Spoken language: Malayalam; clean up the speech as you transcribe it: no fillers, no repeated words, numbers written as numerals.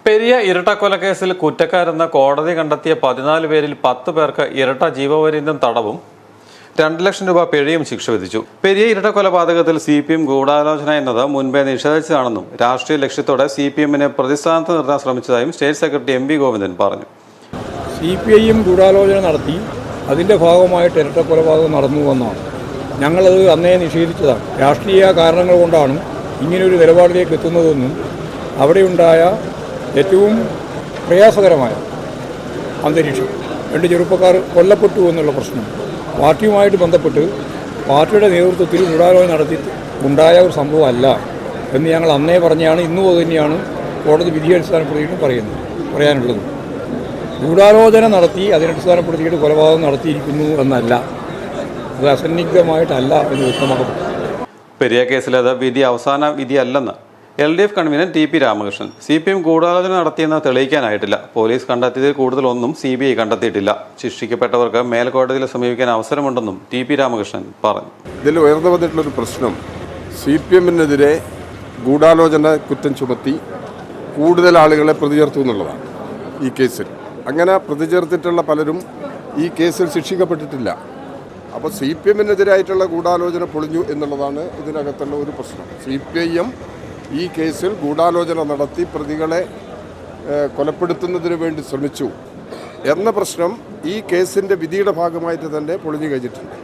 പെരിയ ഇരട്ടക്കൊലക്കേസിൽ കുറ്റക്കാരെന്ന് കോടതി കണ്ടെത്തിയ 14 പേരിൽ 10 പേർക്ക് ഇരട്ട ജീവപര്യന്തം തടവും 2 ലക്ഷം രൂപ പിഴയും ശിക്ഷ വിധിച്ചു. പെരിയ ഇരട്ടക്കൊലപാതകത്തിൽ CPM ഗൂഢാലോചന എന്നത് മുൻപേ നിഷേധിച്ചതാണെന്നും രാഷ്ട്രീയ ലക്ഷ്യത്തോടെ CPM-നെ പ്രതിസ്ഥാനത്ത് നിർത്താൻ ശ്രമിച്ചതായും സ്റ്റേറ്റ് സെക്രട്ടറി MV ഗോവിന്ദൻ പറഞ്ഞു. CPIM ഗൂഢാലോചന നടത്തി അതിൻ്റെ ഭാഗമായിട്ട് ഇരട്ടക്കൊലപാതകം നടന്നുവെന്നാണ് ഞങ്ങളത് അന്നേ നിഷേധിച്ചതാണ്. രാഷ്ട്രീയ കാരണങ്ങൾ കൊണ്ടാണ് ഇങ്ങനെയൊരു നിലപാടിലേക്ക് എത്തുന്നതെന്നും അവിടെയുണ്ടായ ഏറ്റവും പ്രയാസകരമായ അന്തരീക്ഷം 2 ചെറുപ്പക്കാർ കൊല്ലപ്പെട്ടു എന്നുള്ള പ്രശ്നം പാർട്ടിയുമായിട്ട് ബന്ധപ്പെട്ട് പാർട്ടിയുടെ നേതൃത്വത്തിൽ ഗൂഢാലോചന നടത്തി ഉണ്ടായ ഒരു സംഭവമല്ല എന്ന് ഞങ്ങൾ അന്നേ പറഞ്ഞാണ്. ഇന്നും അതുതന്നെയാണ് കോടതി വിധി അടിസ്ഥാനപ്പെടുത്തിയിട്ടും പറയാനുള്ളത്. ഗൂഢാലോചന നടത്തി അതിനടിസ്ഥാനപ്പെടുത്തിയിട്ട് കൊലപാതകം നടത്തിയിരിക്കുന്നു എന്നല്ല, അത് അസന്നിഗ്ധമായിട്ടല്ല എന്ന് വ്യക്തമാക്കും. പെരിയ കേസിലത് വിധി അവസാന വിധിയല്ലെന്ന് LDF convener TP Ramakrishnan. CPM ഗൂഢാലോചന നടത്തിയെന്ന് തെളിയിക്കാനായിട്ടില്ല. പോലീസ് കണ്ടെത്തിയതിൽ കൂടുതലൊന്നും CBI കണ്ടെത്തിയിട്ടില്ല. ശിക്ഷിക്കപ്പെട്ടവർക്ക് മേൽക്കോടതിയിൽ സമീപിക്കാൻ അവസരമുണ്ടെന്നും TP രാമകൃഷ്ണൻ പറഞ്ഞു. ഇതിൽ ഉയർന്നു വന്നിട്ടുള്ളൊരു പ്രശ്നം CPM-നെതിരെ ഗൂഢാലോചന കുറ്റം ചുമത്തി കൂടുതൽ ആളുകളെ പ്രതി ചേർത്തു എന്നുള്ളതാണ്. ഈ കേസിൽ അങ്ങനെ പ്രതി ചേർത്തിട്ടുള്ള പലരും ഈ കേസിൽ ശിക്ഷിക്കപ്പെട്ടിട്ടില്ല. അപ്പോൾ CPM-നെതിരായിട്ടുള്ള ഗൂഢാലോചന പൊളിഞ്ഞു എന്നുള്ളതാണ് ഇതിനകത്തുള്ള ഒരു പ്രശ്നം. CPIM ഈ കേസിൽ ഗൂഢാലോചന നടത്തി പ്രതികളെ കൊലപ്പെടുത്തുന്നതിന് വേണ്ടി ശ്രമിച്ചു എന്ന പ്രശ്നം ഈ കേസിൻ്റെ വിധിയുടെ ഭാഗമായിട്ട് തന്നെ പൊളിഞ്ഞു കഴിഞ്ഞിട്ടുണ്ട്.